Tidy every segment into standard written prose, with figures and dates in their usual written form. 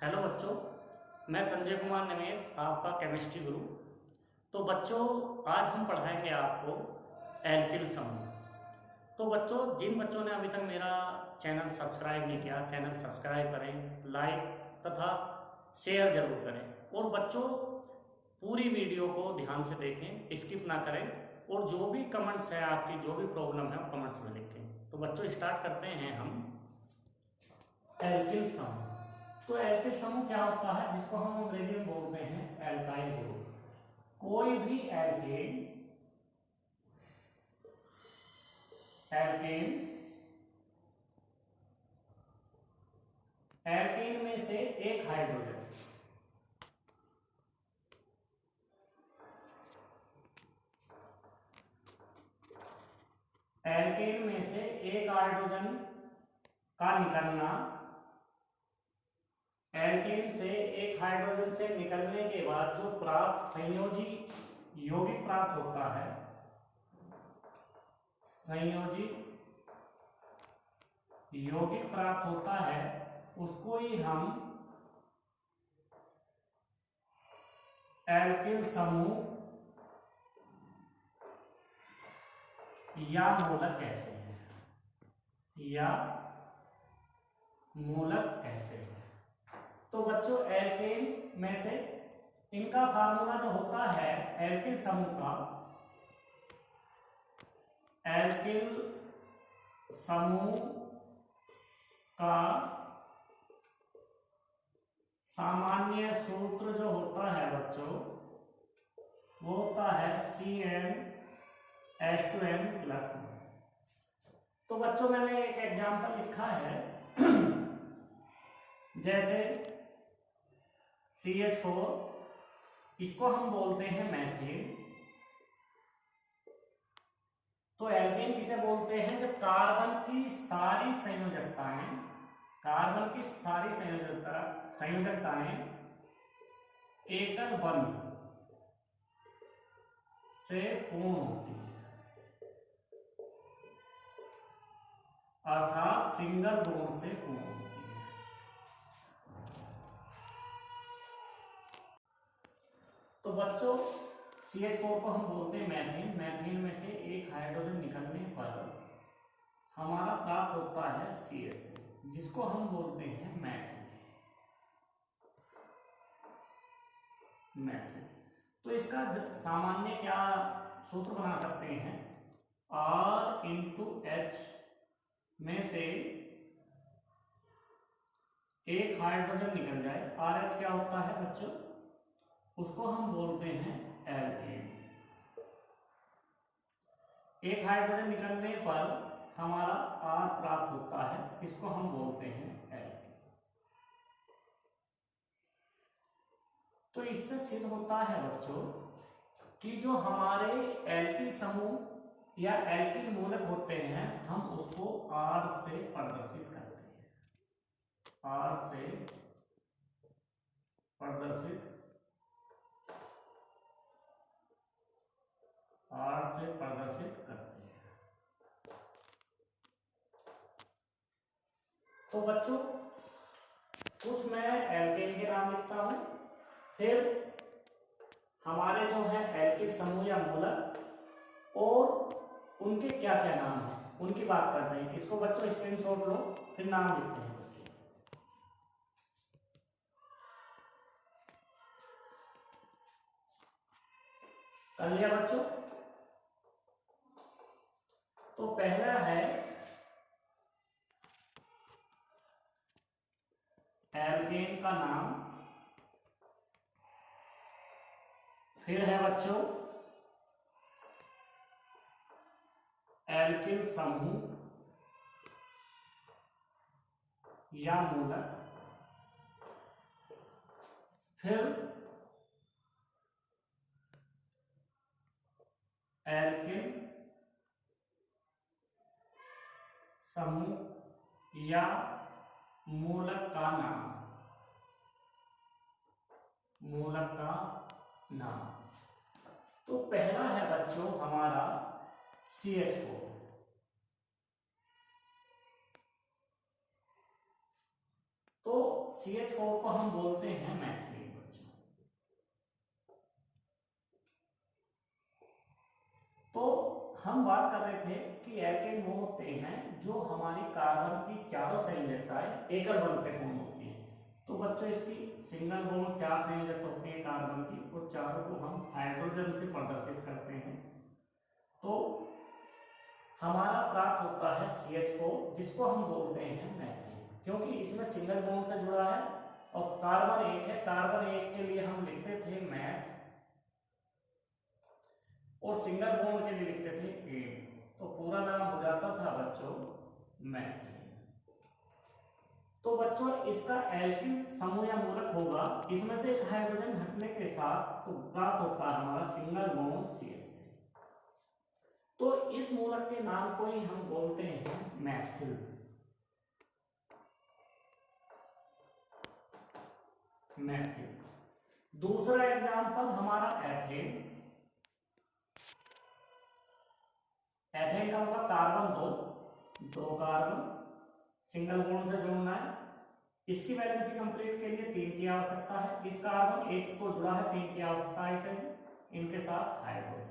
Hello बच्चों, मैं संजय कुमार निमेश, आपका केमिस्ट्री गुरु। तो बच्चों, आज हम पढ़ाएंगे आपको एल्किल समूह। तो बच्चों, जिन बच्चों ने अभी तक मेरा चैनल सब्सक्राइब नहीं किया, चैनल सब्सक्राइब करें, लाइक तथा शेयर जरूर करें। और बच्चों, पूरी वीडियो को ध्यान से देखें, स्किप ना करें। और जो भी कमेंट्स है आपकी, जो भी प्रॉब्लम है, कमेंट्स में लिखें। तो बच्चों, स्टार्ट करते हैं हम एल्किल समूह। तो एल्किल समूह क्या होता है, जिसको हम अंग्रेजी में बोलते हैं एल्काइल ग्रुप। कोई भी एल्केन एल्केन एल्केन में से एक हाइड्रोजन एल्केन में से एक हाइड्रोजन का निकलना, एल्केन से एक हाइड्रोजन से निकलने के बाद जो प्राप्त संयोजी यौगिक प्राप्त होता है, संयोजी यौगिक प्राप्त होता है, उसको ही हम एल्किल समूह या मूलक कहते हैं, या मूलक कहते हैं। तो बच्चों, एल्केन में से इनका फार्मूला जो होता है एल्किल समूह का, एल्किल समूह का सामान्य सूत्र जो होता है बच्चों, वो होता है CnH2n+1। तो बच्चों, मैंने एक एग्जांपल लिखा है, जैसे CH4, इसको हम बोलते हैं मैथिन। तो एल्केन किसे बोलते हैं, जब कार्बन की सारी संयोजकताएं एकल बंध से पूर्ण होती है, अर्थात सिंगल बॉन्ड से पूर्ण होती है। तो बच्चों, CH4 को हम बोलते हैं मैथिन। मैथिन में से एक हाइड्रोजन निकलने पर हमारा प्राप्त होता है CH3, जिसको हम बोलते हैं मैथिन। तो इसका सामान्य क्या सूत्र बना सकते हैं, R×H में से एक हाइड्रोजन निकल जाए, RH क्या होता है बच्चों, उसको हम बोलते हैं एल्केन। एक हाइड्रोजन निकलने पर हमारा R प्राप्त होता है, इसको हम बोलते हैं एल्केन। तो इससे सिद्ध होता है बच्चों कि जो हमारे एल्किल समूह या एल्किल मूलक होते हैं, हम उसको R से प्रदर्शित करते हैं, R से प्रदर्शित करते हैं। तो बच्चों, कुछ मैं एल्केन के नाम लिखता हूं, फिर हमारे जो है एल्किल समूह या मूलक और उनके क्या क्या नाम है, उनकी बात करते हैं। इसको बच्चों स्क्रीनशॉट लो, फिर नाम लिखते हैं बच्चों। कर लिया बच्चों? तो पहला है एल्केन का नाम, फिर है बच्चों एल्किल समूह या मूलक, फिर एल्किल समूह या मूलक का नाम, तो पहला है बच्चों हमारा CH4। तो CH4 को हम बोलते हैं मैथिलीन बच्चों। तो हम बात कर रहे थे कि एल्केन वो होते हैं जो हमारी कार्बन की चारों संयोजकताएं एकल बंध से पूर्ण होती है। तो बच्चों इसकी सिंगल बॉन्ड 4 संयोजक होते हैं कार्बन की, और चारों को हम हाइड्रोजन से प्रदर्शित करते हैं। तो हमारा प्राप्त होता है CH4, जिसको हम बोलते हैं मैथिलीन, क्योंकि इसमें सिंगल बॉन्ड से जुड़ा है और कार्बन एक है। कार्बन एक के लिए हम लिखते थे मैथ, और सिंगल बॉन्ड के लिए लिखते थे एन। तो पूरा नाम हो जाता था बच्चों मैथिलीन। तो बच्चों इसका एल्किल समूह या मूलक होगा, इसमें से एक हाइड्रोजन हटने के साथ तो प्राप्त होता है हमारा सिंगल बॉन्ड CH3। तो इस मूलक के नाम को ही हम बोलते हैं मैथिल। मैथिल। दूसरा एग्जांपल हमारा एथेन। एथेन का मतलब कार्बन दो कार्बन सिंगल बॉन्ड से जोड़ना है। इसकी वैलेंसी कंप्लीट के लिए 3 की आवश्यकता है। इस कार्बन एक को जुड़ा है 3 की आवश्यकता है इसे, इनके साथ हाइड्रोजन।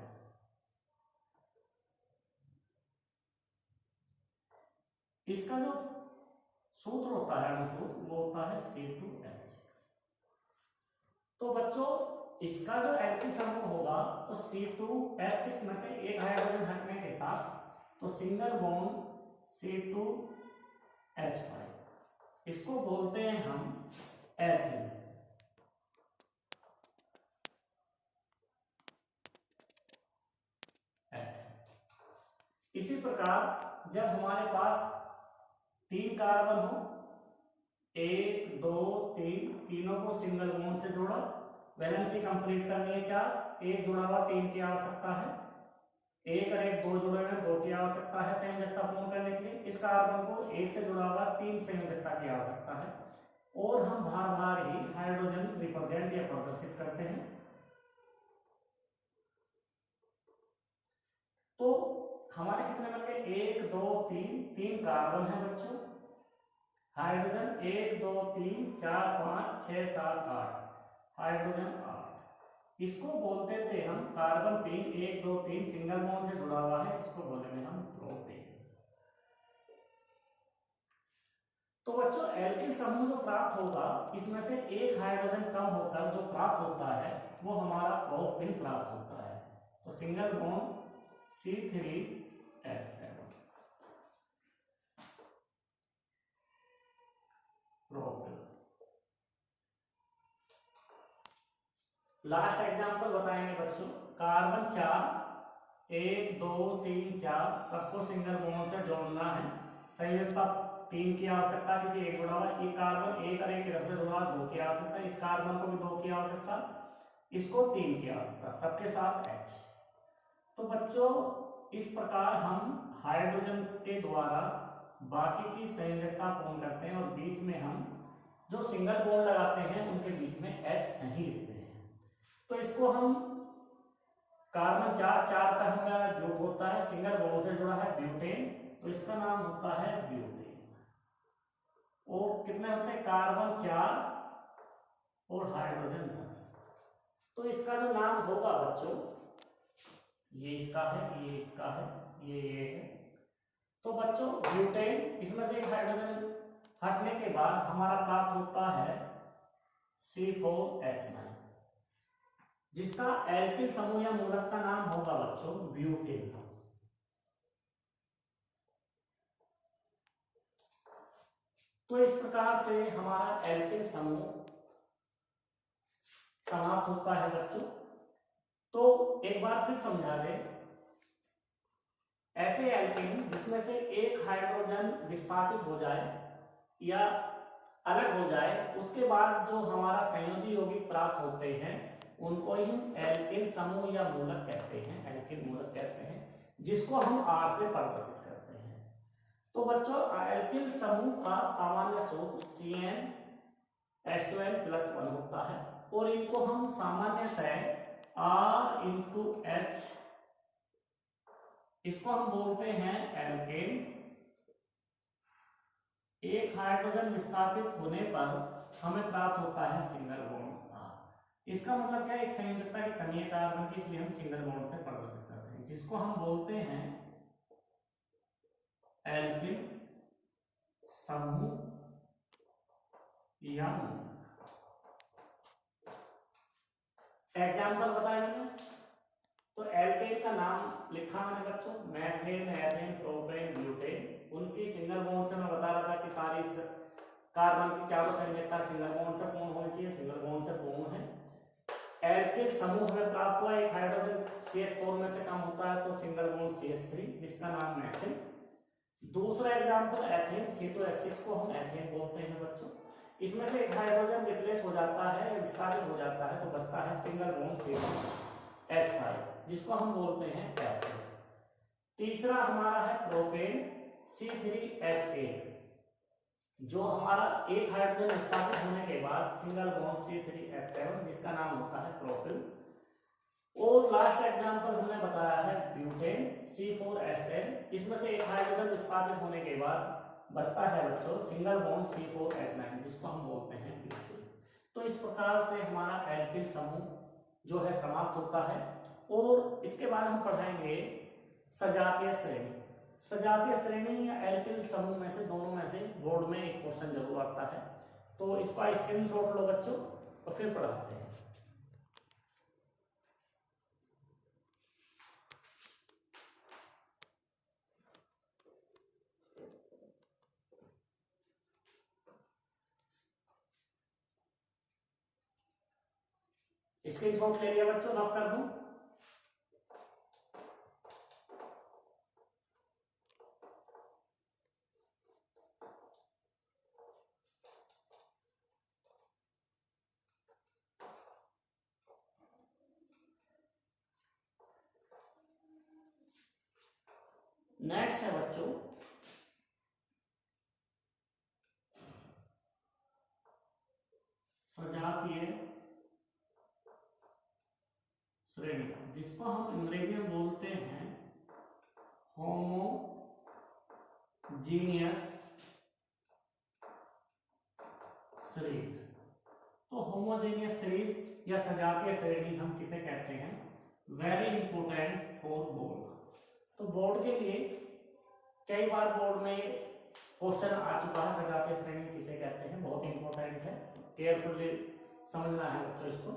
इसका जो सूत्र होता है अनुसूत्र वो होता है C2H6। तो बच्चों इसका जो एल्किल समूह होगा तो C2H6 में से एक हाइड्रोजन हटने के साथ तो सिंगल बॉन्ड C2H5, इसको बोलते हैं हम एथिल। इसी प्रकार जब हमारे पास 3 कार्बन हो, 1 2 3, तीनों को सिंगल बॉन्ड से जोड़ा, वैलेंसी कंप्लीट करनी है 4, एक जुड़ा हुआ 3 की आवश्यकता है, एक और एक 2 जुड़े हुए 2 की आवश्यकता है संयोजकता पूर्ण करने के लिए। इस कार्बन को एक से जुड़ा हुआ 3 संयोजकता की आवश्यकता है, और हम बार बार ही हाइड्रोजन रिप्रेजेंट या प्रदर्शित करते हैं। तो हमारे कितने बन गए? 1 2 3, 3 कार्बन है बच्चों, हाइड्रोजन 1 2 3 4 5 6 7 8, हाइड्रोजन 8। इसको बोलते थे हम कार्बन 3, 1 2 3 सिंगल बॉन्ड से जुड़ा हुआ है, इसको बोलेंगे हम प्रोपेन। तो बच्चों एल्किल समूह जो प्राप्त होगा इसमें से एक हाइड्रोजन कम होकर जो प्राप्त होता है वो हमारा प्रोपेन प्राप्त होता है। तो single bond C3H7 propane. Last example बताएंगे बच्चों। कार्बन 4, 1 2 3 4 सबको सिंगल बॉन्ड से जोड़ना है। संयोजकता 3 की आवश्यकता, क्योंकि एक जुड़ा हुआ है। ये कार्बन एक और एक इधर से जुड़ा 2 की आवश्यकता, इस कार्बन को भी 2 की आवश्यकता, इसको 3 की आवश्यकता, सबके साथ H। तो बच्चों इस प्रकार हम हाइड्रोजन के द्वारा बाकी की संयोजकता पूर्ण करते हैं, और बीच में हम जो सिंगल बॉन्ड लगाते हैं उनके बीच में H नहीं लिखते हैं। तो इसको हम कार्बन 4 4 का हमारा ब्यूट होता है, सिंगल बॉन्ड से जुड़ा है ब्यूटेन, तो इसका नाम होता है ब्यूटेन। और कितने होते हैं? कार्बन 4 और हाइड्रोजन 10। तो इसका जो नाम होगा बच्चों, ये इसका है, ये इसका है, ये है। तो बच्चों ब्यूटेन, इसमें से एक हाइड्रोजन हटने के बाद हमारा प्राप्त होता है C4H9, जिसका एल्किल समूह या मूलक का नाम होगा बच्चों ब्यूटेन। तो इस प्रकार से हमारा एल्किल समूह समाप्त होता है बच्चों। तो एक बार फिर समझा दें, ऐसे एल्कीन जिसमें से एक हाइड्रोजन विस्थापित हो जाए या अलग हो जाए, उसके बाद जो हमारा संयोजी यौगिक प्राप्त होते हैं उनको ही हम एल्किल समूह या मूलक कहते हैं, एल्किल मूलक कहते हैं, जिसको हम R से परिभाषित करते हैं। तो बच्चों एल्किल समूह का सामान्य सूत्र CnH2n+1 होता है, और इनको हम सामान्यतः R×H, इसको हम बोलते हैं एल्केन। एक हाइड्रोजन विस्थापित होने पर हमें प्राप्त होता है सिंगल बॉन्ड R। इसका मतलब क्या है, एक संयोजकता की कमी है कार्बन की, इसलिए हम सिंगल बॉन्ड से प्रदर्शित करते हैं, जिसको हम बोलते हैं एल्किल समूह या मूलक। एग्जाम्पल बताया मैंने, तो एल्केन का नाम लिखा मैंने बच्चों, मैथेन, एथेन, प्रोपेन, ब्यूटेन। उनकी सिंगल बॉन्ड से मैं बता रहा था कि सारी कार्बन की चारों संयोजकता सिंगल बॉन्ड से पूर्ण होनी चाहिए, सिंगल बॉन्ड से पूर्ण है। एल्किल समूह में प्राप्त हुआ एक हाइड्रोजन CH4 में से कम होता है तो सिंगल बॉन्ड CH3, जिसका नाम मैथेन। दूसरा एग्जांपल एथेन, C2H6 को हम एथेन बोलते हैं बच्चों। इसमें से एक हाइड्रोजन रिप्लेस हो जाता है, विस्तारित हो जाता है, तो बचता है सिंगल बॉन्ड CH5, जिसको हम बोलते हैं एथेन। तीसरा हमारा है प्रोपेन, C3H8, जो हमारा एक हाइड्रोजन विस्तारित होने के बाद सिंगल बॉन्ड C3H7, जिसका नाम होता है प्रोपिल। और लास्ट एग्जांपल हमने बताया है ब्यूटेन, C4H10। इसमें से एक हाइड्रोजन विस्तारित होने के बाद बचता है बच्चों सिंगल बॉन्ड C4H9, जिसको हम बोलते हैं ब्यूटेन। तो इस प्रकार से हमारा एल्किल समूह जो है समाप्त होता है। और इसके बाद हम पढ़ाएंगे सजातीय श्रेणी। सजातीय श्रेणी या एल्किल समूह में से दोनों में से बोर्ड में एक क्वेश्चन जरूर आता है, तो इसका स्क्रीनशॉट लो बच्चों और फिर पढ़ाते हैं। स्क्रीनशॉट ले लिया बच्चों, माफ कर दूं। नेक्स्ट है बच्चों सजातीय श्रेणी, जिसको हम अंग्रेजी में बोलते हैं होमोजीनियस श्रेणी। तो होमोजेनियस श्रेणी या सजातीय श्रेणी हम किसे कहते हैं, वेरी इंपोर्टेंट फॉर बोर्ड। तो बोर्ड के लिए कई बार बोर्ड में क्वेश्चन आ चुका है, सजातीय श्रेणी किसे कहते हैं, बहुत इंपॉर्टेंट है, केयरफुली समझना है बच्चों इसको।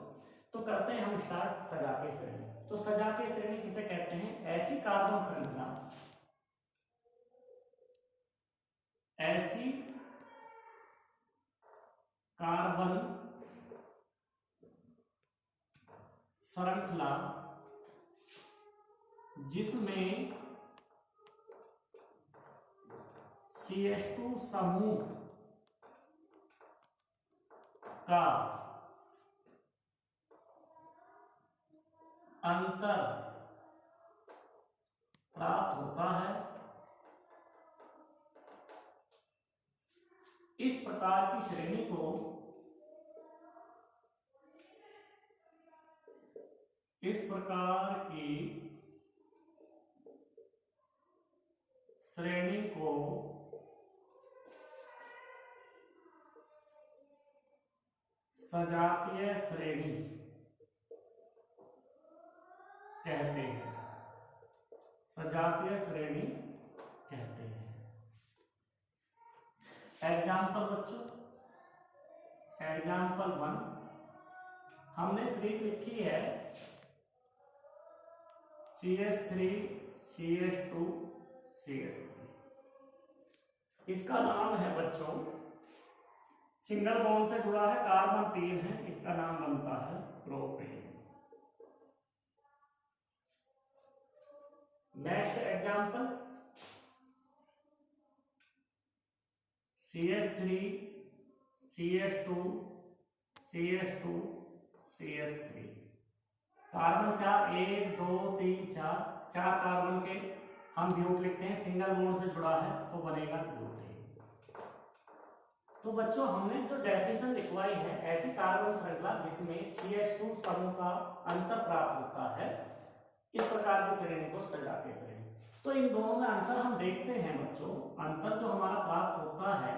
तो करते हैं हम स्टार्ट सजातीय श्रेणी। तो सजातीय श्रेणी किसे कहते हैं, ऐसी कार्बन श्रृंखला, ऐसी कार्बन श्रृंखला जिसमें CH2 समूह का अंतर प्राप्त होता है। इस प्रकार की श्रेणी को सजातीय श्रेणी कहते हैं, सजातीय श्रेणी कहते हैं। एग्जाम्पल बच्चों, एग्जाम्पल 1 हमने सीरीज लिखी है CH3 CH2 CH3। इसका नाम है बच्चों, सिंगल बॉन्ड से जुड़ा है, कार्बन 3 है, इसका नाम बनता है propane. Next example CH3 CH2 CH2 CH3। Carbon 4, 1 2 3 4, 4 carbon के हम ब्यूट लिखते हैं, सिंगल बॉन्ड से जुड़ा है तो बनेगा ब्यूटेन। तो बच्चों हमने जो डेफिनेशन लिखवाई है, ऐसी कार्बन श्रृंखला जिसमें CH2 समूह का अंतर प्राप्त होता है, इस प्रकार की श्रेणी को सजातीय श्रेणी। तो इन दोनों में अंतर हम देखते हैं बच्चों, अंतर जो हमारा प्राप्त होता है,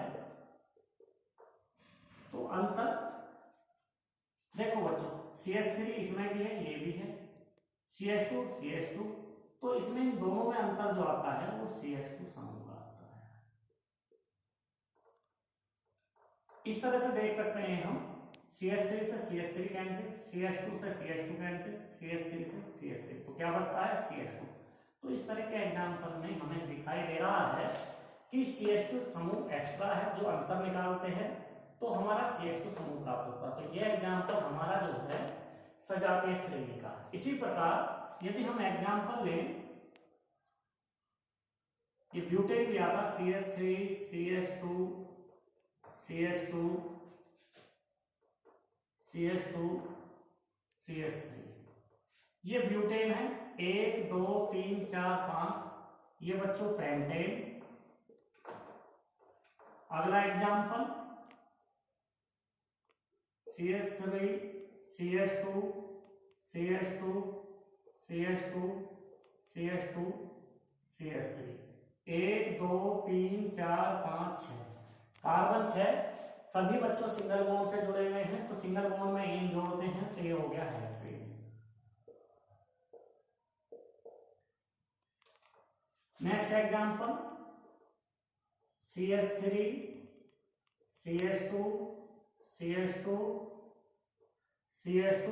तो तो अंतर देखो बच्चों, CH3 इसमें भी है, ये भी है, CH2 CH2, तो इसमें इन दोनों में अंतर जो आता है वो CH2 समूह का आता है। इस तरह से देख सकते हैं हम, CH3 से CH3 कैंसिल, CH2 से CH2 कैंसिल, CH3 से CH3, तो क्या बचता है CH2। तो इस तरह के एग्जाम्पल में हमें दिखाई दे रहा है कि CH2 समूह एक्स्ट्रा है, जो अंतर निकालते हैं तो हमारा CH2 समूह प्राप्त होता है। तो यह एग्जाम्पल हमारा जो है सजातीय श्रेणी का। इसी प्रकार यदि हम एग्जाम्पल लें, ये ब्यूटेन लिया था, CH3 CH2 CH2 CH2 CH3, ये ब्यूटेन है, 1 2 3 4 5, ये बच्चों पेंटेन। अगला example CH3 CH2 CH2 CH2 CH2 CH3, 1 2 3 4 5 6, carbon 6, सभी बच्चों सिंगल बॉन्ड से जुड़े हुए हैं, तो सिंगल बॉन्ड में एन जोड़ते हैं तो ये हो गया hexane. Next example CH3 CH2 CH2 CH2,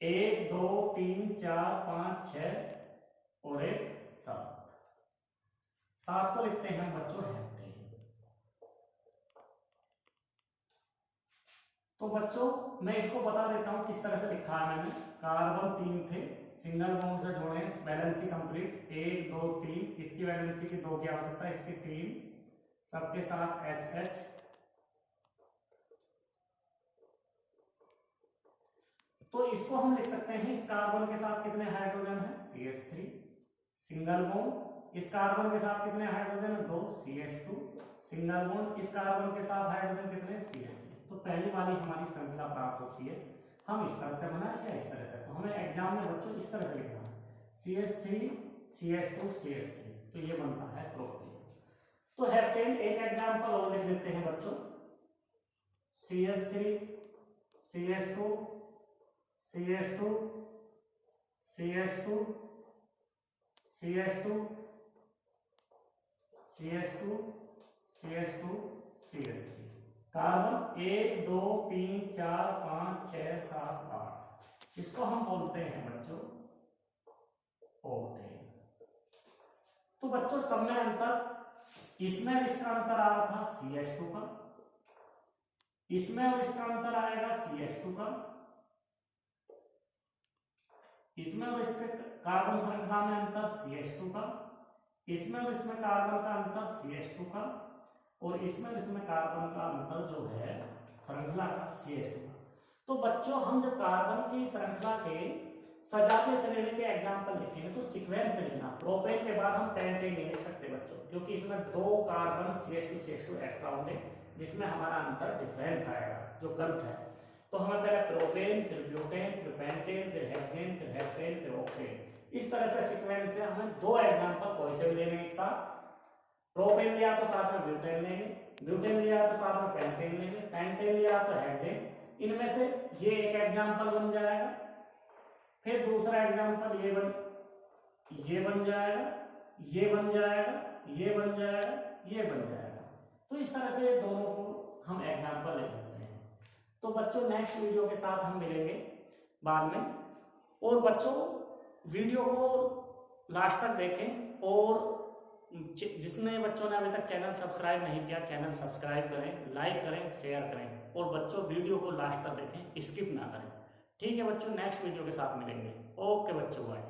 1 2 3 4 5 6 और 1 7, 7 को लिखते हैं बच्चों हेप्टेन। तो बच्चों मैं इसको बता देता हूं किस तरह से लिखा है मैंने। कार्बन 3 थे, सिंगल बॉन्ड से जोड़े, वैलेंसी कंप्लीट, 1 2 3, इसकी वैलेंसी की 2 की आवश्यकता, इसकी 3, सबके साथ HH, तो इसको हम लिख सकते हैं, इस कार्बन के साथ कितने हाइड्रोजन है CH3, सिंगल बॉन्ड, इस कार्बन के साथ कितने हाइड्रोजन है 2 CH2, सिंगल बॉन्ड, इस कार्बन के साथ हाइड्रोजन कितने CH3। तो पहली वाली हमारी श्रृंखला प्राप्त होती है, हम इस तरह से बनाए या इस तरह से, तो हमें एग्जाम में बच्चों इस तरह से लिखना है CH3 CH2 CH3, तो ये बनता है प्रोपेन। तो हेप्टेन एक एग्जाम्पल और लिख देते हैं बच्चों, CH3 CH2 CH2 CH2 CH2 CH2 CH2 CH3, carbon 1 2 3 4 5 6 7 8, इसको हम बोलते हैं बच्चों ओक्टेन। तो बच्चों सब में अंतर, इसमें इसका अंतर आ रहा था CH2 का, इसमें और इसका अंतर आएगा CH2 का, इसमें और इसके कार्बन श्रृंखला में अंतर CH2 का, इसमें और इसमें कार्बन का अंतर CH2 का, और इसमें और इसमें कार्बन का अंतर जो है श्रृंखला का CH2 का। तो बच्चों हम जब कार्बन की श्रृंखला के सजातीय श्रेणी के एग्जाम्पल लिखेंगे तो सीक्वेंस से लिखना, प्रोपेन के बाद हम पेंटेन नहीं लिख सकते बच्चों, क्योंकि इसमें 2 कार्बन CH2 एक्स्ट्रा होंगे जिसमें हमारा अंतर डिफरेंस आएगा जो गलत है। तो हमें पहले प्रोपेन, फिर ब्यूटेन, फिर पेंटेन, फिर हेक्सेन, फिर हेप्टेन, फिर ऑक्टेन, इस तरह से सीक्वेंस से हमें 2 एग्जाम्पल कोई से भी लेने एक साथ। प्रोपेन लिया तो साथ में ब्यूटेन लेंगे, ब्यूटेन लिया तो साथ में पेंटेन लेंगे, पेंटेन लिया तो हेक्सेन, इनमें से ये एक एग्जाम्पल बन जाएगा, फिर दूसरा एग्जाम्पल ये बन जाएगा, ये बन जाएगा, ये बन जाएगा, ये बन जाएगा। तो इस तरह से दोनों को हम एग्जाम्पल ले सकते हैं। तो बच्चों नेक्स्ट वीडियो के साथ हम मिलेंगे बाद में, और बच्चों वीडियो को लास्ट तक देखें, और जिसने बच्चों ने अभी तक चैनल सब्सक्राइब नहीं किया चैनल सब्सक्राइब करें, लाइक करें, शेयर करें, और बच्चों वीडियो को लास्ट तक देखें, स्किप ना करें। ठीक है बच्चों, नेक्स्ट वीडियो के साथ मिलेंगे। ओके बच्चों, बाय।